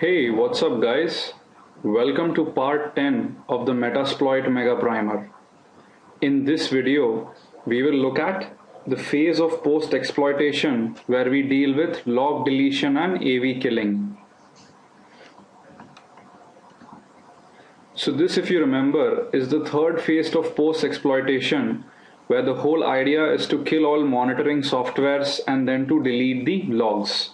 Hey, what's up guys? Welcome to part 10 of the Metasploit Mega Primer. In this video, we will look at the phase of post-exploitation where we deal with log deletion and AV killing. So this, if you remember, is the third phase of post-exploitation where the whole idea is to kill all monitoring softwares and then to delete the logs.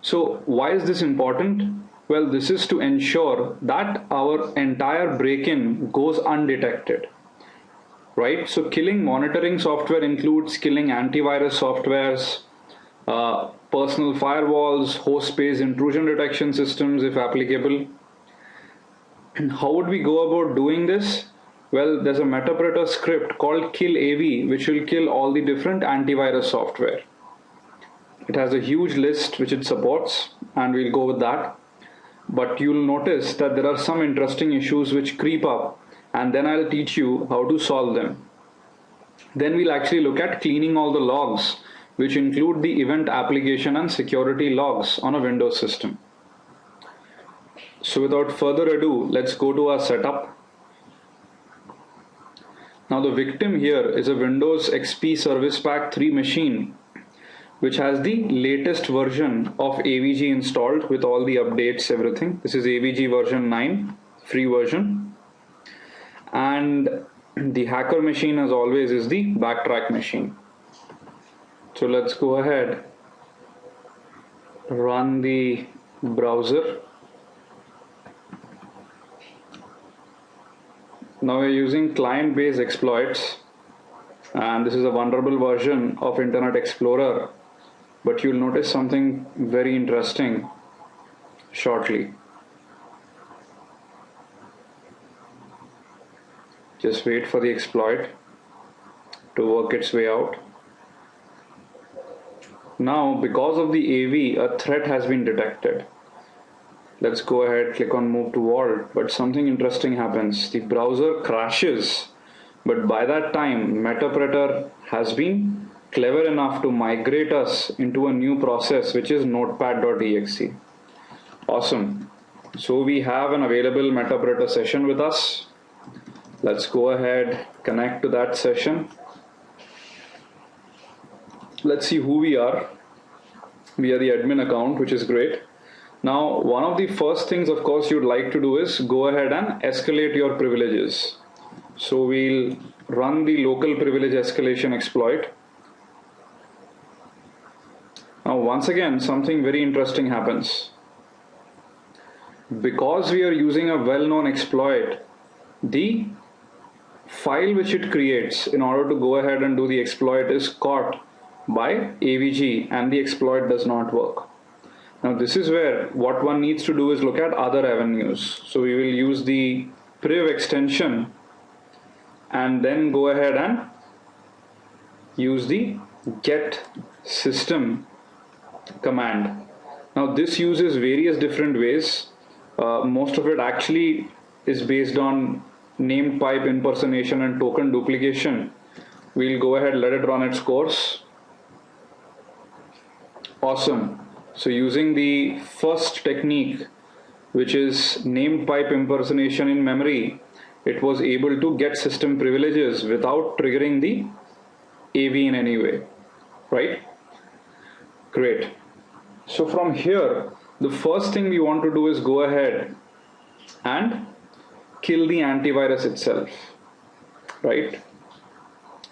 So why is this important? Well, this is to ensure that our entire break-in goes undetected, right? So killing monitoring software includes killing antivirus softwares, personal firewalls, host-based intrusion detection systems if applicable. How would we go about doing this? Well, there's a Metasploit script called kill AV which will kill all the different antivirus software. It has a huge list which it supports, and we'll go with that. But you'll notice that there are some interesting issues which creep up, and then I'll teach you how to solve them. Then we'll actually look at cleaning all the logs, which include the event application and security logs on a Windows system. So without further ado, let's go to our setup. Now the victim here is a Windows XP Service Pack 3 machine which has the latest version of AVG installed with all the updates, everything. This is AVG version 9, free version. And the hacker machine, as always, is the backtrack machine. So let's go ahead, run the browser. Now we're using client-based exploits, and this is a vulnerable version of Internet Explorer. But you'll notice something very interesting shortly. Just wait for the exploit to work its way out. Now, because of the AV, a threat has been detected. Let's go ahead, click on move to vault, but something interesting happens. The browser crashes, but by that time, Metasploit has been clever enough to migrate us into a new process which is notepad.exe. Awesome. So we have an available Metasploit session with us. Let's go ahead, connect to that session. Let's see who we are. We are the admin account, which is great. Now, one of the first things, of course, you'd like to do is go ahead and escalate your privileges. So we'll run the local privilege escalation exploit. Now, once again, something very interesting happens. Because we are using a well-known exploit, the file which it creates in order to go ahead and do the exploit is caught by AVG, and the exploit does not work. Now, this is where what one needs to do is look at other avenues. So we will use the priv extension and then go ahead and use the get system command. Now this uses various different ways. Most of it actually is based on named pipe impersonation and token duplication. We'll go ahead, let it run its course. Awesome. So using the first technique, which is named pipe impersonation in memory, it was able to get system privileges without triggering the AV in any way, right? Great. So from here, the first thing we want to do is go ahead and kill the antivirus itself, right?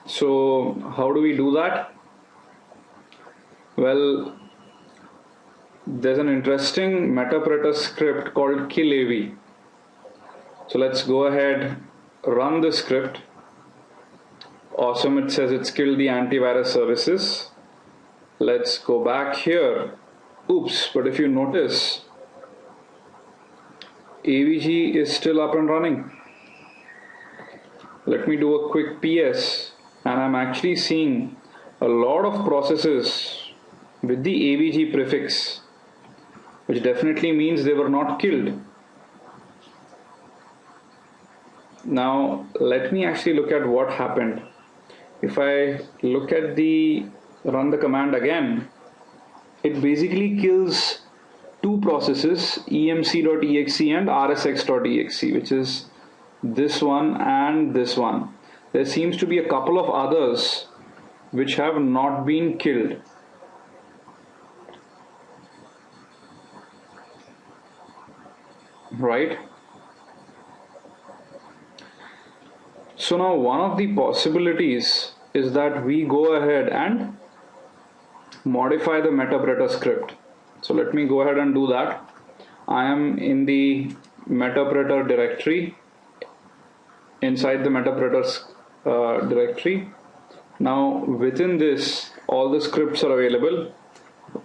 So how do we do that? Well, there's an interesting Metasploit script called kill AV. So let's go ahead, run the script. Awesome, it says it's killed the antivirus services. Let's go back here. Oops, but if you notice, AVG is still up and running. Let me do a quick PS, and I'm actually seeing a lot of processes with the AVG prefix, which definitely means they were not killed. Now, let me actually look at what happened. If I look at run the command again, it basically kills two processes, emc.exe and rsx.exe, which is this one and this one. There seems to be a couple of others which have not been killed. Right? So now one of the possibilities is that we go ahead and modify the metapreter script. So let me go ahead and do that. I am in the metapreter directory, inside the metapreter directory. Now within this, all the scripts are available.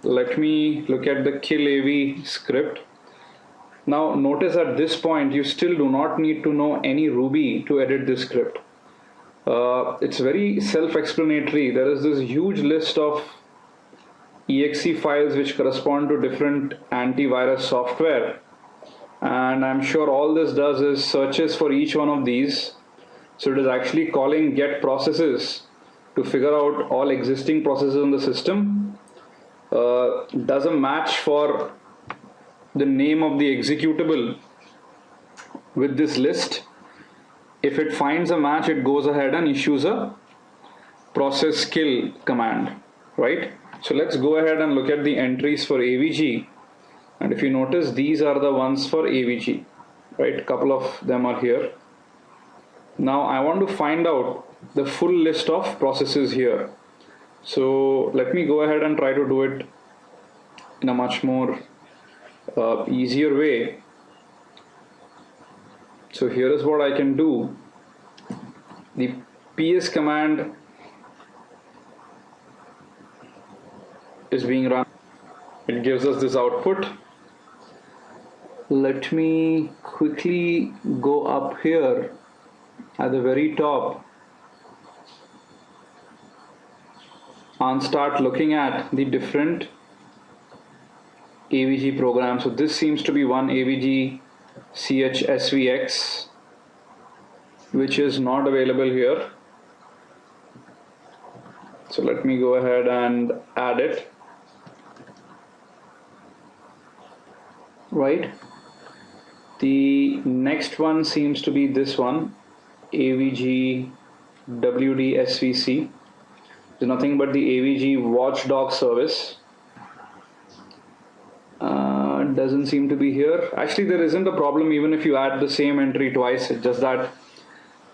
Let me look at the kill-av script. Now notice at this point you still do not need to know any Ruby to edit this script. It's very self-explanatory. There is this huge list of exe files which correspond to different antivirus software, and I'm sure all this does is searches for each one of these. So it is actually calling get processes to figure out all existing processes in the system, does a match for the name of the executable with this list. If it finds a match, it goes ahead and issues a process kill command, right? So let's go ahead and look at the entries for AVG. And if you notice, these are the ones for AVG, right? A couple of them are here. Now I want to find out the full list of processes here. So let me go ahead and try to do it in a much more easier way. So here is what I can do. The ps command is being run. It gives us this output. Let me quickly go up here at the very top and start looking at the different AVG programs. So this seems to be one AVG chsvx, which is not available here. So let me go ahead and add it. Right. The next one seems to be this one, AVG WDSVC. There's nothing but the AVG watchdog service. Doesn't seem to be here. Actually, there isn't a problem even if you add the same entry twice. It's just that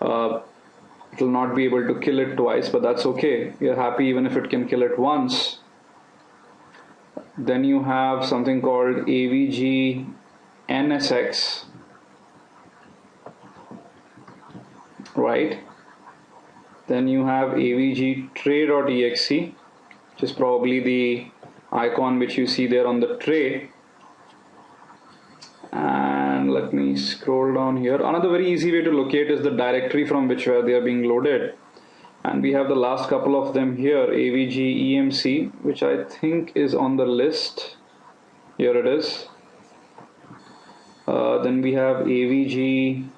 it will not be able to kill it twice, but that's okay. We are happy even if it can kill it once. Then you have something called AVG NSX, right? Then you have AVG tray.exe, which is probably the icon which you see there on the tray. And let me scroll down here. Another very easy way to locate is the directory from which where they are being loaded. And we have the last couple of them here, AVG EMC, which I think is on the list. Here it is. Then we have AVG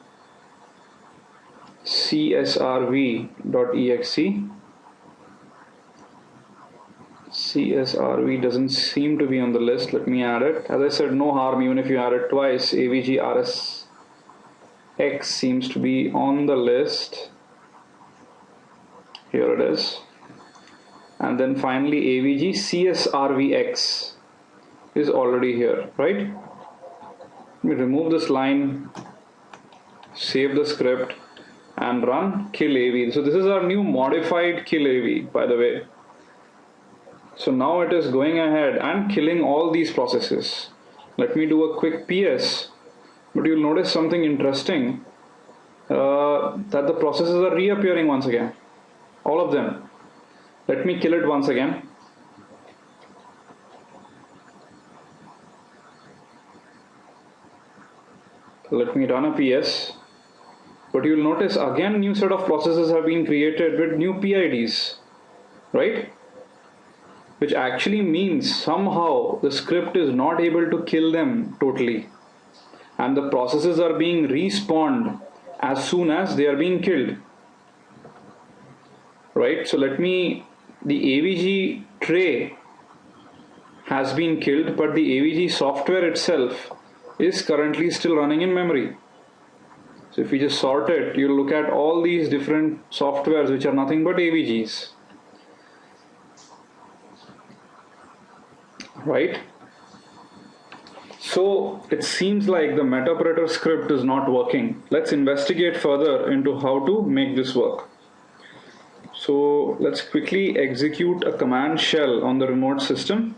CSRV.exe. CSRV doesn't seem to be on the list. Let me add it. As I said, no harm even if you add it twice. AVG RSX seems to be on the list. Here it is. And then finally AVG CSRVX is already here, right? Let me remove this line, save the script and run kill AV. So this is our new modified kill AV, by the way. So now it is going ahead and killing all these processes. Let me do a quick PS, but you'll notice something interesting, that the processes are reappearing once again, all of them. Let me kill it once again. Let me run a PS, but you'll notice again new set of processes have been created with new PIDs, right? Which actually means somehow the script is not able to kill them totally, and the processes are being respawned as soon as they are being killed, right? So let me, the AVG tray has been killed, but the AVG software itself is currently still running in memory. So if we just sort it, you'll look at all these different softwares which are nothing but AVGs, right? So it seems like the metaoperator script is not working. Let's investigate further into how to make this work. So let's quickly execute a command shell on the remote system.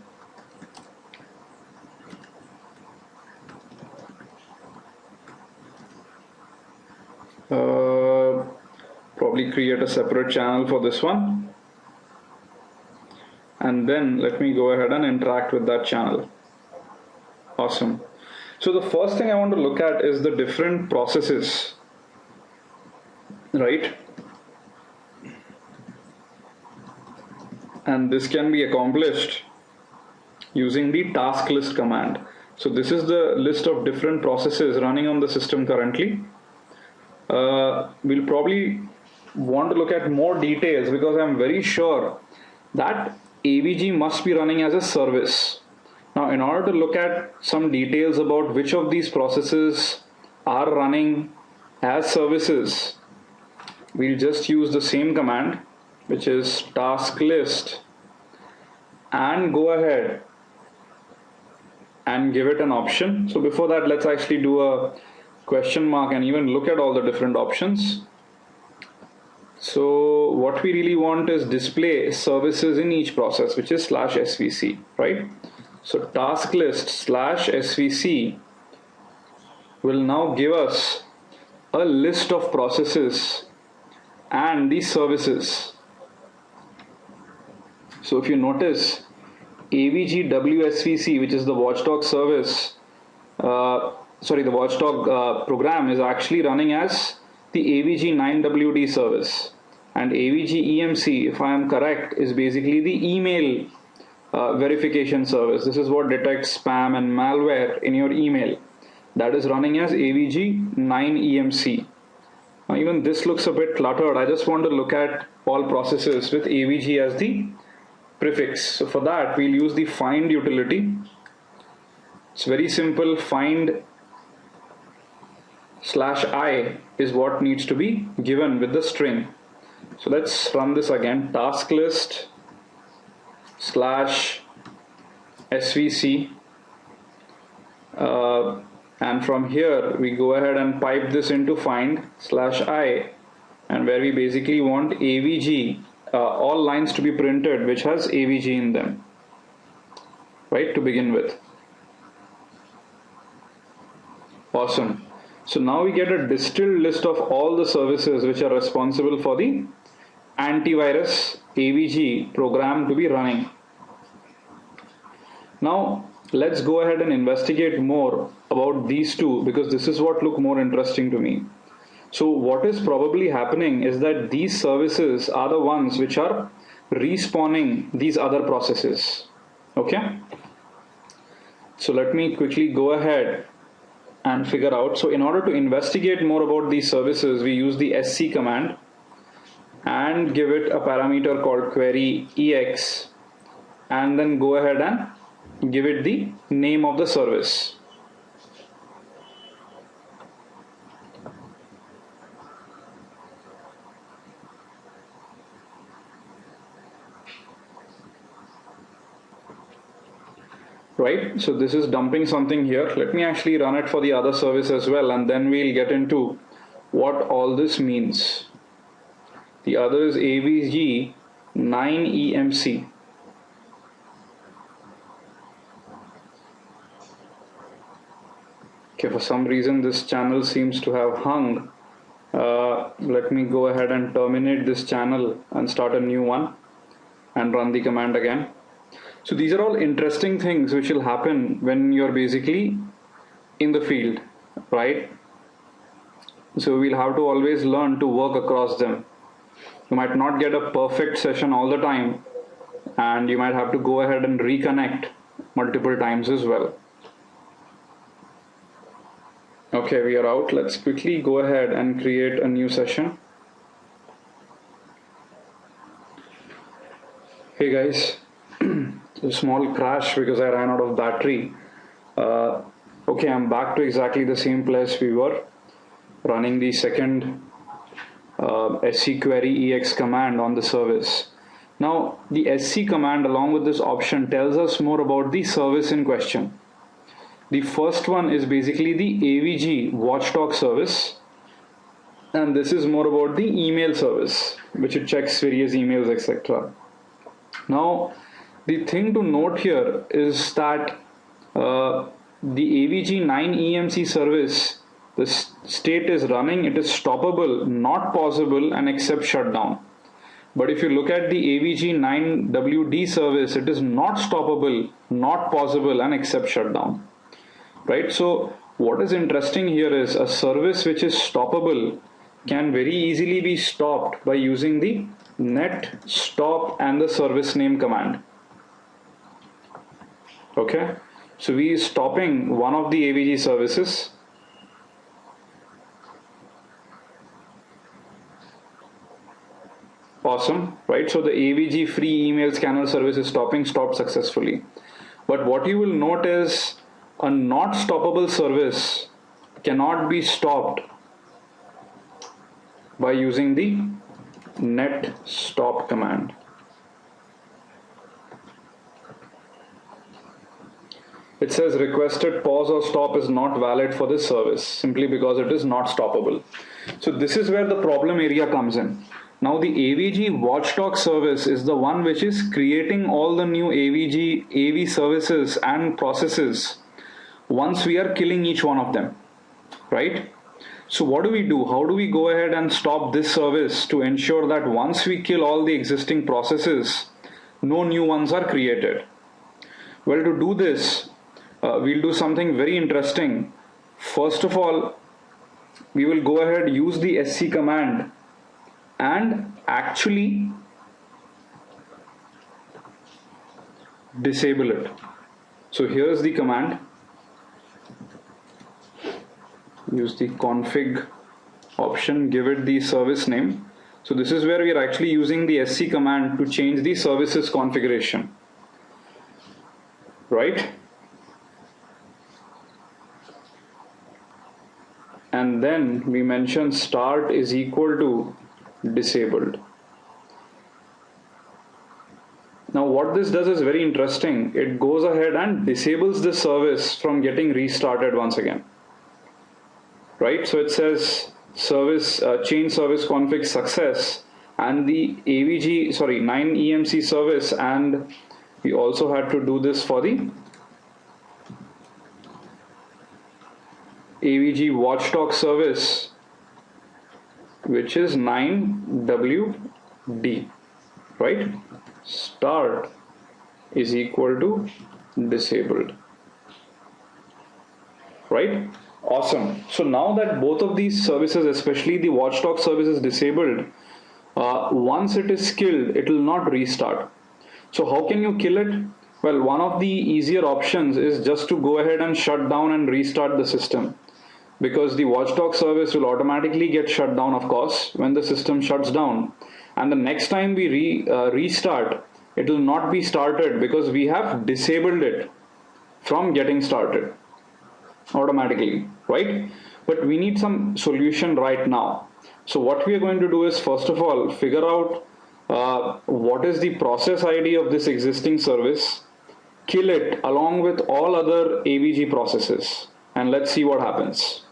Probably create a separate channel for this one. And then let me go ahead and interact with that channel. Awesome. So the first thing I want to look at is the different processes, right? And this can be accomplished using the task list command. So this is the list of different processes running on the system currently. We'll probably want to look at more details because I'm very sure that AVG must be running as a service. Now, in order to look at some details about which of these processes are running as services, we'll just use the same command, which is task list, and go ahead and give it an option. So before that, let's actually do a question mark and even look at all the different options. So what we really want is display services in each process, which is /svc, right? So task list /svc will now give us a list of processes and the services. So if you notice, AVG WSVC, which is the watchdog service, the watchdog program is actually running as the AVG 9WD service, and AVG EMC, if I am correct, is basically the email verification service. This is what detects spam and malware in your email. That is running as AVG 9EMC. Now even this looks a bit cluttered. I just want to look at all processes with AVG as the prefix. So for that, we'll use the find utility. It's very simple. Find /i is what needs to be given with the string. So let's run this again. Task list /svc, and from here we go ahead and pipe this into find /i, and where we basically want AVG, all lines to be printed which has AVG in them, right, to begin with. Awesome. So now we get a distilled list of all the services which are responsible for the antivirus AVG program to be running. Now let's go ahead and investigate more about these two, because this is what look more interesting to me. So what is probably happening is that these services are the ones which are respawning these other processes. Okay. So let me quickly go ahead and figure out. So in order to investigate more about these services, we use the sc command and give it a parameter called query ex, and then go ahead and give it the name of the service. Right, so this is dumping something here. Let me actually run it for the other service as well, and then we'll get into what all this means. The other is AVG 9EMC. Okay, for some reason this channel seems to have hung. Let me go ahead and terminate this channel and start a new one and run the command again. So these are all interesting things which will happen when you're basically in the field, right? So we'll have to always learn to work across them. You might not get a perfect session all the time, and you might have to go ahead and reconnect multiple times as well. Okay, we are out. Let's quickly go ahead and create a new session. Hey guys. A small crash because I ran out of battery. Okay, I'm back to exactly the same place we were, running the second sc query ex command on the service. Now the sc command along with this option tells us more about the service in question. The first one is basically the avg watchdog service, and this is more about the email service, which it checks various emails, etc. Now the thing to note here is that the avg9 emc service, the state is running, it is stoppable, not pausable, and except shutdown. But if you look at the avg9wd service, it is not stoppable, not pausable, and except shutdown. Right? So what is interesting here is a service which is stoppable can very easily be stopped by using the net stop and the service name command. Okay, so we are stopping one of the avg services. Awesome, right? So the avg free email scanner service is stopped successfully. But what you will note is a not stoppable service cannot be stopped by using the net stop command. It says requested pause or stop is not valid for this service simply because it is not stoppable. So this is where the problem area comes in. Now the avg watchdog service is the one which is creating all the new AV services and processes once we are killing each one of them, right? So what do we do? How do we go ahead and stop this service to ensure that once we kill all the existing processes, no new ones are created? Well, to do this, we'll do something very interesting. First of all, we will go ahead, use the sc command and actually disable it. So here's the command. Use the config option, give it the service name. So this is where we are actually using the sc command to change the services configuration, right? And then we mention start is equal to disabled. Now what this does is very interesting. It goes ahead and disables the service from getting restarted once again. Right, so it says service change service config success and the avg 9 emc service, and we also had to do this for the avg watchdog service, which is 9wd, right? Start is equal to disabled, right? Awesome. So now that both of these services, especially the watchdog service, is disabled, once it is killed, it will not restart. So how can you kill it? Well, one of the easier options is just to go ahead and shut down and restart the system, because the watchdog service will automatically get shut down, of course, when the system shuts down. And the next time we restart, it will not be started because we have disabled it from getting started automatically, right? But we need some solution right now. So what we are going to do is, first of all, figure out what is the process ID of this existing service, kill it along with all other AVG processes, and let's see what happens.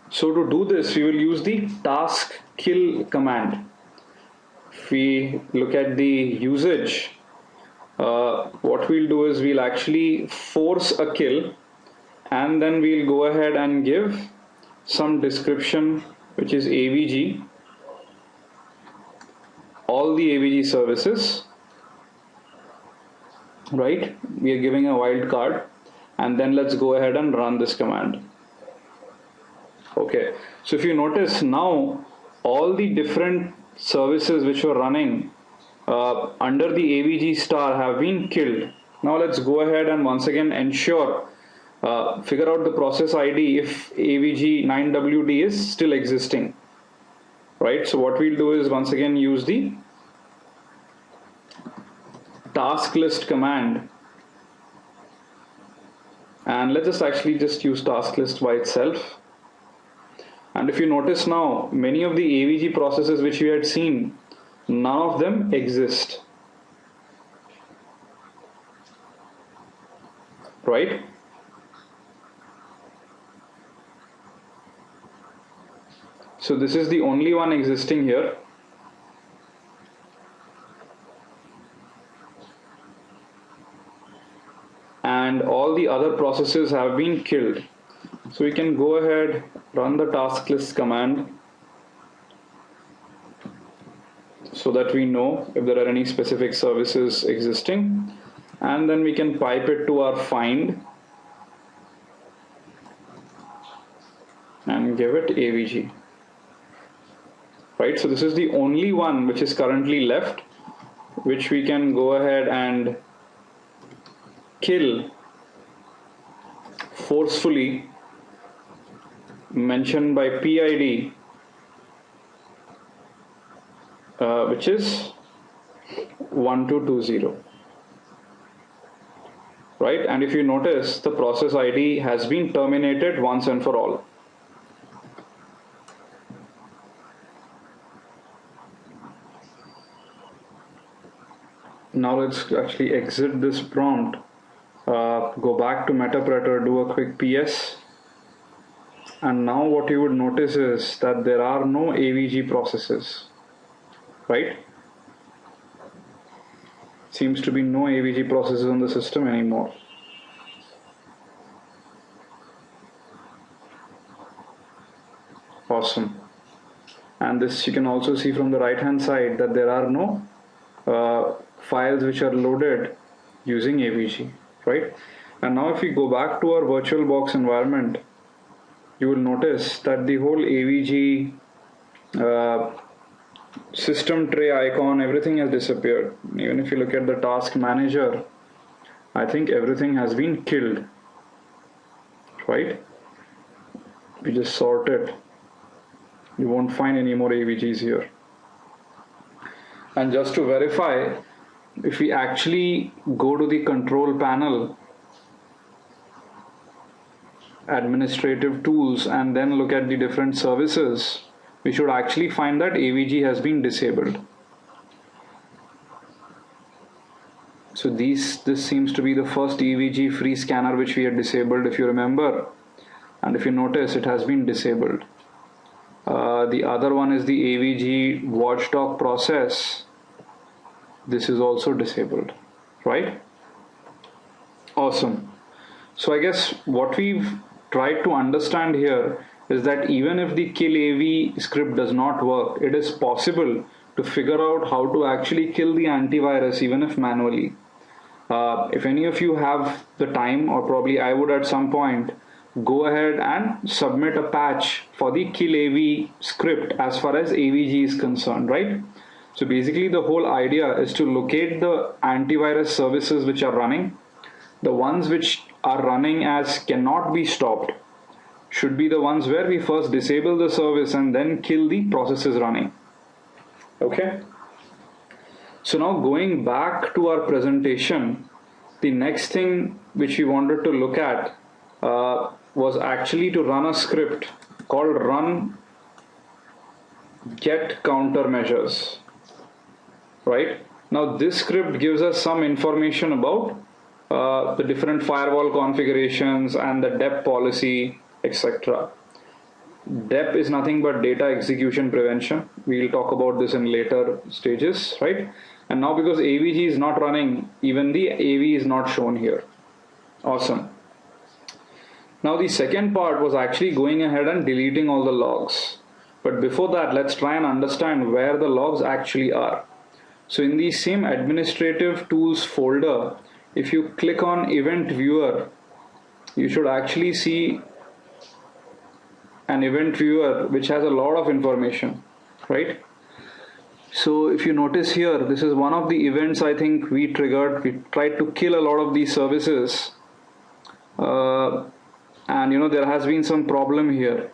So to do this, we will use the task kill command. If we look at the usage, what we'll do is we'll actually force a kill, and then we'll go ahead and give some description, which is AVG, all the AVG services, right? We are giving a wildcard, and then let's go ahead and run this command. Okay, so if you notice now, all the different services which were running under the AVG star have been killed. Now let's go ahead and once again ensure, figure out the process ID if AVG 9WD is still existing, right? So what we'll do is once again use the task list command, and let's just actually just use task list by itself. And if you notice now, many of the AVG processes which we had seen, none of them exist, right? So this is the only one existing here. And all the other processes have been killed. So we can go ahead, run the task list command so that we know if there are any specific services existing, and then we can pipe it to our find and give it AVG. Right, so this is the only one which is currently left, which we can go ahead and kill forcefully, mentioned by PID, which is 1220. Right, and if you notice, the process ID has been terminated once and for all. Now let's actually exit this prompt, go back to Metapreter, do a quick PS, and now what you would notice is that there are no AVG processes, right? Seems to be no AVG processes on the system anymore. Awesome. And this you can also see from the right hand side that there are no files which are loaded using AVG, right? And now if we go back to our VirtualBox environment, you will notice that the whole AVG system tray icon, everything has disappeared. Even if you look at the task manager, I think everything has been killed, right? We just sort it, you won't find any more AVGs here. And just to verify, if we actually go to the control panel, administrative tools, and then look at the different services, we should actually find that AVG has been disabled. So this seems to be the first AVG free scanner which we had disabled, if you remember. And if you notice, it has been disabled. The other one is the AVG watchdog process. This is also disabled, right? Awesome. So I guess what we've tried to understand here is that even if the kill AV script does not work, it is possible to figure out how to actually kill the antivirus even if manually. If any of you have the time, or probably I would at some point, go ahead and submit a patch for the kill AV script as far as AVG is concerned, right? So basically the whole idea is to locate the antivirus services which are running. The ones which are running as cannot be stopped should be the ones where we first disable the service and then kill the processes running. Okay. So now going back to our presentation, the next thing which we wanted to look at was actually to run a script called run get countermeasures. Right? Now this script gives us some information about the different firewall configurations and the DEP policy, etc. DEP is nothing but data execution prevention. We'll talk about this in later stages, right? And now because AVG is not running, even the AV is not shown here. Awesome. Now the second part was actually going ahead and deleting all the logs. But before that, let's try and understand where the logs actually are. So in the same administrative tools folder, if you click on event viewer, you should actually see an event viewer which has a lot of information, right? So if you notice here, this is one of the events I think we triggered. We tried to kill a lot of these services, and there has been some problem here,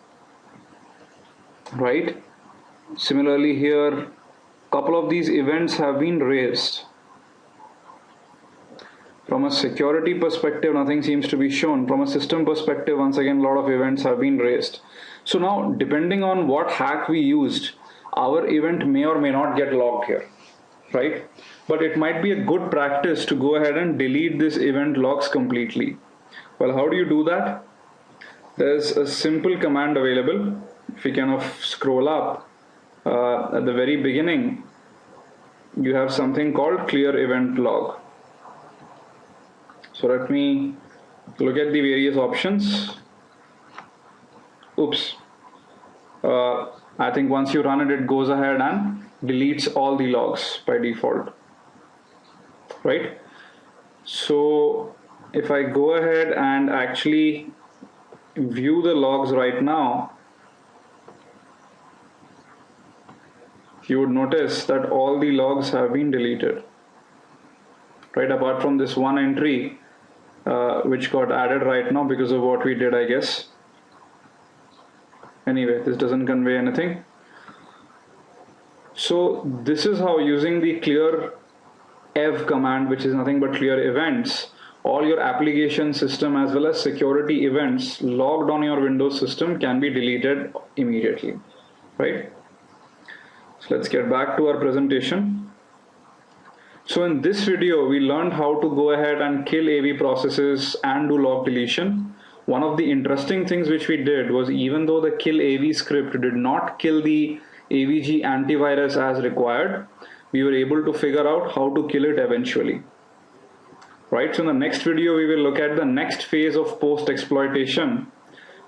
right? Similarly here, couple of these events have been raised. From a security perspective, nothing seems to be shown. From a system perspective, once again, a lot of events have been raised. So now, depending on what hack we used, our event may or may not get logged here, right? But it might be a good practice to go ahead and delete this event logs completely. Well, how do you do that? There's a simple command available. If you kind of scroll up, at the very beginning, you have something called clear event log. So let me look at the various options. Oops. I think once you run it, it goes ahead and deletes all the logs by default, right? So if I go ahead and actually view the logs right now, you would notice that all the logs have been deleted, right? Apart from this one entry, which got added right now because of what we did, I guess. Anyway, this doesn't convey anything. So this is how, using the clear ev command, which is nothing but clear events, all your application system as well as security events logged on your Windows system can be deleted immediately, right? So let's get back to our presentation. So in this video, we learned how to go ahead and kill AV processes and do log deletion. One of the interesting things which we did was, even though the kill AV script did not kill the AVG antivirus as required, we were able to figure out how to kill it eventually. Right, so in the next video, we will look at the next phase of post exploitation,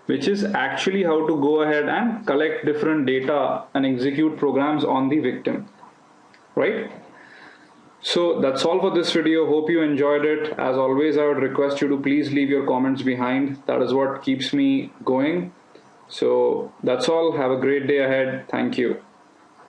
which is actually how to go ahead and collect different data and execute programs on the victim, right? So that's all for this video. Hope you enjoyed it. As always, I would request you to please leave your comments behind. That is what keeps me going. So that's all. Have a great day ahead. Thank you.